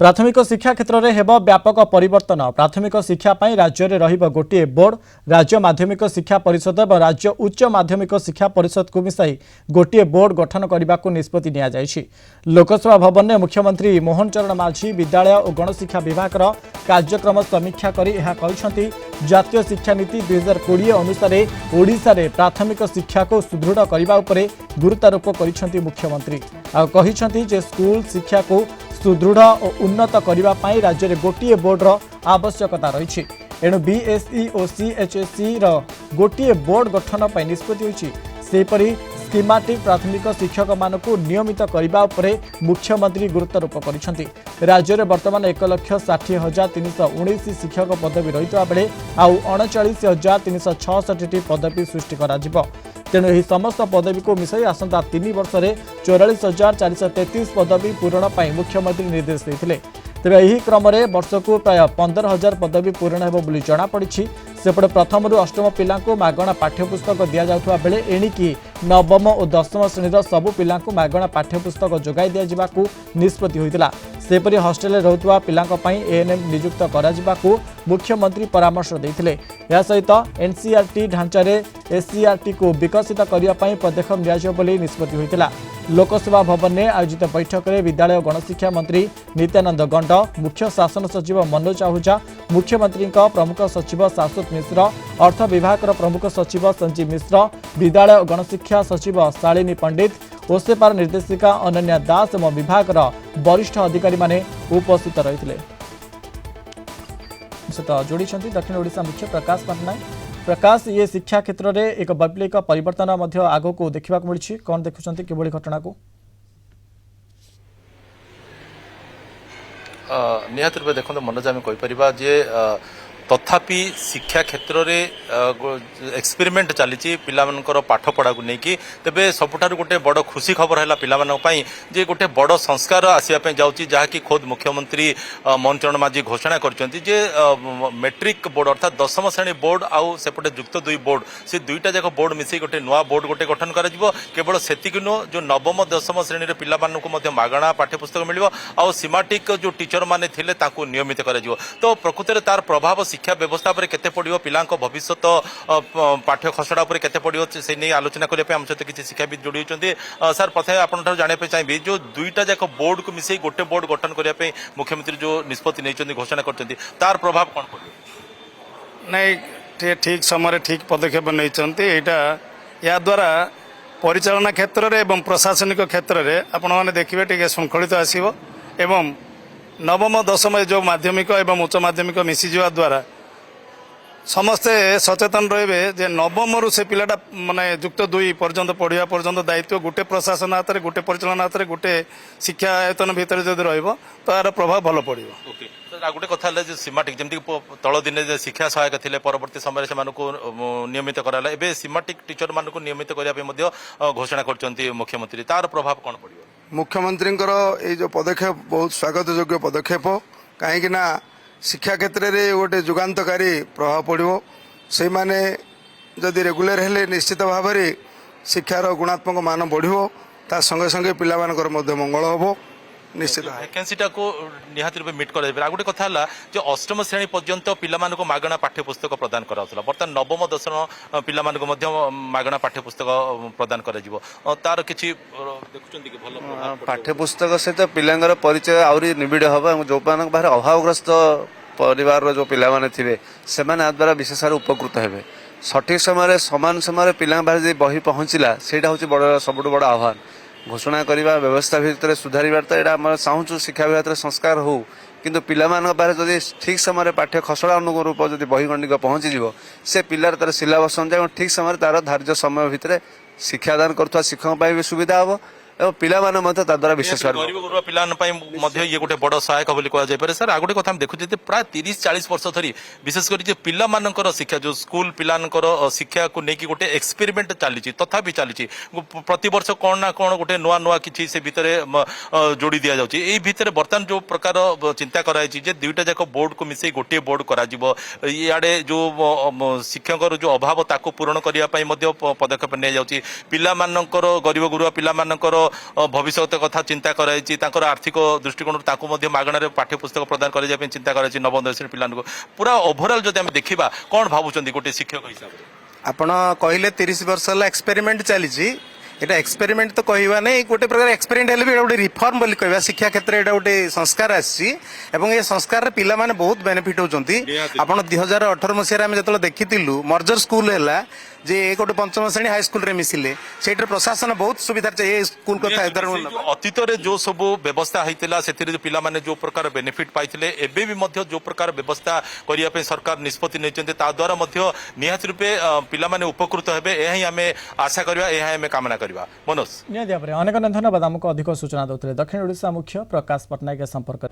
प्राथमिक शिक्षा क्षेत्र में हेब व्यापक परिवर्तन। प्राथमिक शिक्षा पाई राज्य में रहिब गोटे बोर्ड। राज्य माध्यमिक शिक्षा परिषद और राज्य उच्च माध्यमिक शिक्षा परिषद को मिसाई गोटे बोर्ड गठन करने को निष्पत्ति निया जायछि। लोकसभा भवन में मुख्यमंत्री मोहन चरण माझी विद्यालय और गणशिक्षा विभाग कार्यक्रम समीक्षा करी एहा कहिसंति जातीय शिक्षा नीति 2020 अनुसार ओडिशा रे प्राथमिक शिक्षा को सुदृढ़ करने उपरे गुरुत्वारोप करिसंति मुख्यमंत्री। आ कहिसंति जे स्कूल शिक्षा को सुदृढ़ और उन्नत करने राज्य में गोटे बोर्डर आवश्यकता रही। एणु बीएसई और सीएचएसई गोटे बोर्ड गठन पर निष्पत्ति होइछि। सेपरि स्कीमाटिक प्राथमिक शिक्षक मानक नियमित करने उपरे मुख्यमंत्री गुरुत्वारोप करिसंति। राज्य में वर्तमान 1,60,319 शिक्षक पदवी रही बेले आउ 39,366 पदवी सृष्टि करा जिवो। तेणु यह समस्त पदवी को मिसाई आसंता 3 वर्ष में 44,433 पदवी पूरण पर मुख्यमंत्री निर्देश देते। तेज यही क्रम में वर्ष को प्राय 15,000 पदवी पूरण होगी जमापड़ी। सेपटे प्रथम रु अष्टम पिला मागणा पाठ्यपुस्तक दि जाउथुवा बेले एणिकी नवम और दशम श्रेणी सबु पिला मागणा पाठ्यपुस्तक जोगाई दिया निष्पत्ति होइतिला। सेपरि हॉस्टेल में रोहुवा पिलांक पई एएनएम नियुक्त कराजिबाकू मुख्यमंत्री परामर्श देथिले। या सहित एनसीईआरटी ढांचा रे एससीईआरटी को विकसित करने पई पदक्षेप नियाजियो बोली निष्पत्ति होइतिला। लोकसभा भवन में आयोजित बैठक में विद्यालय और गणशिक्षा मंत्री नित्यानंद गंड, मुख्य शासन सचिव मनोज आहूजा, मुख्यमंत्री प्रमुख सचिव शाश्वत मिश्र, अर्थ विभाग प्रमुख सचिव संजीव मिश्र, विद्यालय और गणशिक्षा सचिव शालिनी पंडित, ओसेपार निर्देशिका अनन्या दास और विभाग वरिष्ठ अधिकारी माने उपस्थित रही। जोड़ी दक्षिण ओडिशा मुख्य प्रकाश पटनायक। प्रकाश, ये शिक्षा क्षेत्र में एक वैप्लविक परिवर्तन आग को देखा मिली, कौन देखुं किभली घटना को? निहत रूप देखो मनोज आम कहीपर जे तथापि शिक्षा क्षेत्र में एक्सपेरिमेंट चली पिलामानकर पाठ पढ़ा को लेकिन तेबे सबुठारु गोटे बड़ खुशी खबर है पिलामानंपाई जे गोटे बड़ संस्कार आसवाई जाऊँगी जहाँकि खोद मुख्यमंत्री मोहन चरण माझी घोषणा करछंती जे मैट्रिक बोर्ड अर्थात दशम श्रेणी बोर्ड आउ सेपटे जुक्त 2 बोर्ड से दुईटा जाक बोर्ड मिसई गोटे नुआ बोर्ड गोटे गठन कर केवल सेतिक नुह जो नवम दशम श्रेणी पिलामानंकु मागणा पाठ्यपुस्तक मिलिबो आउ सीमाटिक जो टीचर माने थिले ताकू नियमित कर तो प्रकृति में तार प्रभाव शिक्षा व्यवस्था पर केते पड़ियो पिला भविष्य पाठ्य खसड़ा पर केते पड़ियो से नहीं आलोचना करने आम सहित किसी शिक्षाविद जोड़ी होती। सर प्रथम आपन जानापी चाहिए जो दुईटा जाक बोर्ड को मिसई गोटे बोर्ड गठन करने मुख्यमंत्री जो निष्पत्ति नहीं घोषणा करते तार प्रभाव कौन पड़े? नहीं ठीक समय ठीक पदक्षेप नहीं या द्वारा परिचालना क्षेत्र में एवं प्रशासनिक क्षेत्र में आपण मैंने देखिए टे श्रृंखलित आसव एवं नवम दशम जो माध्यमिक एवं उच्च माध्यमिक मिसीजा द्वारा समस्ते सचेतन रे जे नवम रु से पिलाटा माने जुक्त 2 पर्यंत पढ़िया पर्यंत दायित्व गोटे प्रशासन हाथ में गोटे परिचालन हाथ में गोटे शिक्षा आयतन भितर जब रहा तो यार प्रभाव भल पड़ो। गोटे कथा सीमाटिक जमी तल दिन शिक्षा सहायक थे परवर्ती समय से नियमित कराला एवं सीमाटिक टीचर मानक नियमित करने घोषणा कर मुख्यमंत्री तार प्रभाव कौन पड़ो? मुख्यमंत्री ये जो पदक्षेप बहुत स्वागत योग्य पदक्षेप कहीं शिक्षा क्षेत्र में गोटे जुगान्तकारी प्रभाव पड़ो से माने जदि रेगुलर हेले निश्चित भाव में शिक्षार गुणात्मक मान बढ़ो ता संगे संगे पिला मंगल हम निश्चित वैकेंसीटा को निहाती रूप मिट कर गोटे कथा है जो अष्टम श्रेणी पर्यंत पिला मागणा पाठ्यपुस्तक प्रदान कराला बर्तमान नवम दशम पिला मागणा पाठ्यपुस्तक प्रदान कर तार किसी पाठ्यपुस्तक सहित पिलांगर परिचय आहरी निबिड़ हम जो बाहर अभावग्रस्त परिवार जो पिला माने थे से द्वारा विशेष भाव उपकृत हे सठिक समय समान समय पिला बाहर बही पहुँचला से बड़ सब बड़ आह्वान घोषणा करने व्यवस्था भितर सुधार तो यहाँ चाहूँ शिक्षा विभाग संस्कार हो किंतु पिला जदि ठीक समय पाठ्य खसड़ा अनुरूप जब बहिगंडिक पहुँची से पिलार तार सिलेबस अनुसार ठीक समय तार धार्य समय भितर शिक्षादान करुवा शिक्षक भी सुविधा हम और पिला द्वारा विशेष गरीब गुरुआ पिला ये गोटे बड़ सहायक बोली कह जाए। सर आ गोटे कथा देखुचे प्राय 30-40 वर्ष धरी विशेषकर पिलामानंकर शिक्षा जो स्कूल पिलानकर शिक्षा को लेकिन गोटे एक्सपेरिमेंट चली तथापि चली प्रति वर्ष कौन ना कौन गोटे नुआ नुआ किसी से भितर जोड़ी दि जाऊँगी भितर बर्तमान जो प्रकार चिंता कराई दुईटा जाक बोर्ड को मिसई गोटे बोर्ड कराड़े जो शिक्षक जो अभाव ताको पूरण करने पदक्षेप नहीं जाऊँगी पिलामानंकर गरीब गुरुआ पिलामानंकर भविष्य कथा चिंता कराई तांकर आर्थिक दृष्टिकोण मागणार पाठ्यपुस्तक प्रदान कर चिंता कराई नवम दशम पिला पूरा ओभरऑल जब आम देखा कौन भावुं गोटे शिक्षक हिसाब से आपण कहले 30 वर्ष है एक्सपेरिमेंट चली एटा एक्सपेरिमेंट तो कहवा नहीं गोटे प्रकार एक्सपेरिमेंट हेले भी गोटे रिफॉर्म बोली कहवा शिक्षा क्षेत्र एटा गोटे संस्कार आसी एवं ये संस्कार रे पिला माने बहुत बेनिफिट होचंती आपण 2018 मसिया हम जतलो देखितिलु मर्जर स्कूल हैला जे गोटे पंचम श्रेणी हाई स्कूल रे मिसिले सेटर प्रशासन बहुत सुविधा चाहिए स्कूल कथा अतीत रे जो सब व्यवस्था होता से पिला माने जो प्रकार बेनिफिट पाइथिले एबे भी मध्य जो प्रकार व्यवस्था करिया पे सरकार निष्पत्ति नेचंते ता द्वारा मध्य निहात रूपे पिला माने उपकृत हेबे एही हमें आशा करबा एही हमें कामना करबा मनोज निहाती भाବରେ ଅନେକ ଧନ୍ୟବାଦ ଆମକୁ ଅଧିକ सूचना ଦେଉଥିଲେ दक्षिण ओडिशा मुख्य प्रकाश पट्टनायक संपर्क